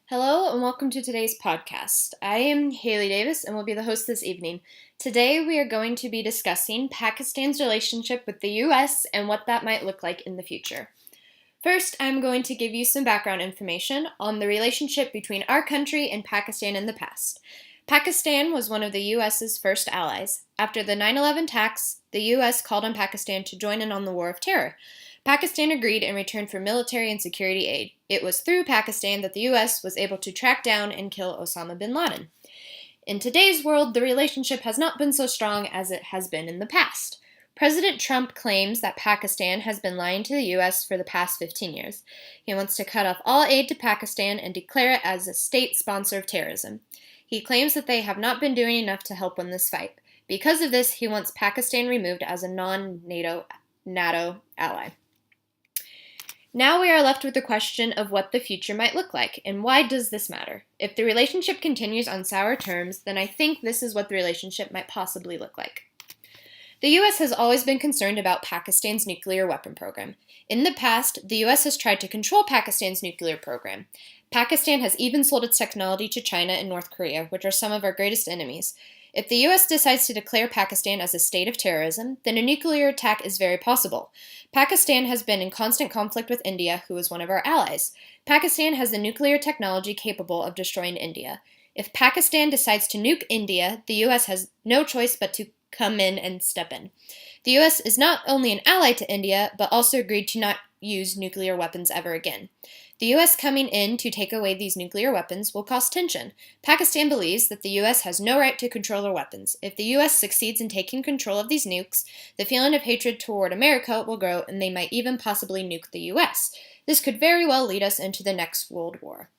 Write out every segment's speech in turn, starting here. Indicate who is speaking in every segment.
Speaker 1: Hello and welcome to today's podcast. I am Haley Davis and will be the host this evening. Today we are going to be discussing Pakistan's relationship with the U.S. and what that might look like in the future. First, I'm going to give you some background information on the relationship between our country and Pakistan in the past. Pakistan was one of the U.S.'s first allies. After the 9/11 attacks, the U.S. called on Pakistan to join in on the War of Terror. Pakistan agreed in return for military and security aid. It was through Pakistan that the U.S. was able to track down and kill Osama bin Laden. In today's world, the relationship has not been so strong as it has been in the past. President Trump claims that Pakistan has been lying to the U.S. for the past 15 years. He wants to cut off all aid to Pakistan and declare it as a state sponsor of terrorism. He claims that they have not been doing enough to help win this fight. Because of this, he wants Pakistan removed as a non-NATO ally. Now we are left with the question of what the future might look like, and why does this matter? If the relationship continues on sour terms, then I think this is what the relationship might possibly look like. The U.S. has always been concerned about Pakistan's nuclear weapon program. In the past, the U.S. has tried to control Pakistan's nuclear program. Pakistan has even sold its technology to China and North Korea, which are some of our greatest enemies. If the U.S. decides to declare Pakistan as a state of terrorism, then a nuclear attack is very possible. Pakistan has been in constant conflict with India, who is one of our allies. Pakistan has the nuclear technology capable of destroying India. If Pakistan decides to nuke India, the U.S. has no choice but to come in and step in. The U.S. is not only an ally to India, but also agreed to not use nuclear weapons ever again. The U.S. coming in to take away these nuclear weapons will cause tension. Pakistan believes that the U.S. has no right to control their weapons. If the U.S. succeeds in taking control of these nukes, the feeling of hatred toward America will grow and they might even possibly nuke the U.S. This could very well lead us into the next World War.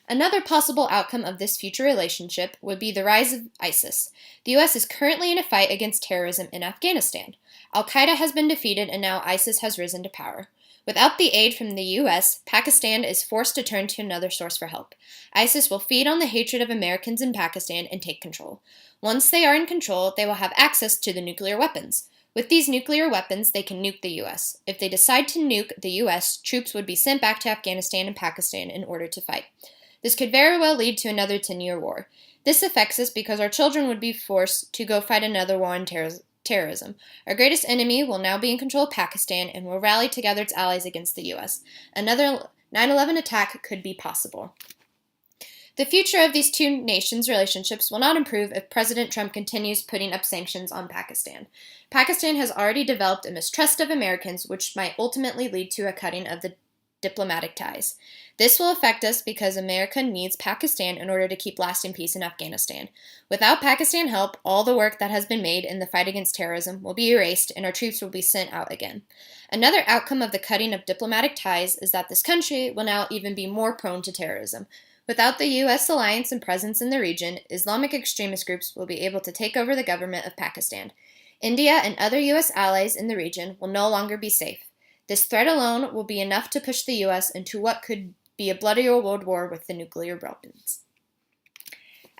Speaker 1: Another possible outcome of this future relationship would be the rise of ISIS. The U.S. is currently in a fight against terrorism in Afghanistan. Al-Qaeda has been defeated and now ISIS has risen to power. Without the aid from the U.S., Pakistan is forced to turn to another source for help. ISIS will feed on the hatred of Americans in Pakistan and take control. Once they are in control, they will have access to the nuclear weapons. With these nuclear weapons, they can nuke the U.S. If they decide to nuke the U.S., troops would be sent back to Afghanistan and Pakistan in order to fight. This could very well lead to another 10-year war. This affects us because our children would be forced to go fight another war on terrorism. Our greatest enemy will now be in control of Pakistan and will rally together its allies against the U.S. Another 9/11 attack could be possible. The future of these two nations' relationships will not improve if President Trump continues putting up sanctions on Pakistan. Pakistan has already developed a mistrust of Americans, which might ultimately lead to a cutting of the diplomatic ties. This will affect us because America needs Pakistan in order to keep lasting peace in Afghanistan. Without Pakistan help, all the work that has been made in the fight against terrorism will be erased and our troops will be sent out again. Another outcome of the cutting of diplomatic ties is that this country will now even be more prone to terrorism. Without the U.S. alliance and presence in the region, Islamic extremist groups will be able to take over the government of Pakistan. India and other U.S. allies in the region will no longer be safe. This threat alone will be enough to push the U.S. into what could be a bloodier world war with the nuclear weapons.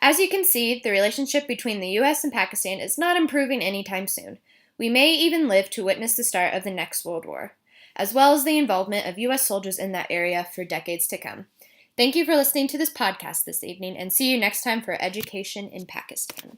Speaker 1: As you can see, the relationship between the U.S. and Pakistan is not improving anytime soon. We may even live to witness the start of the next World War, as well as the involvement of U.S. soldiers in that area for decades to come. Thank you for listening to this podcast this evening, and see you next time for Education in Pakistan.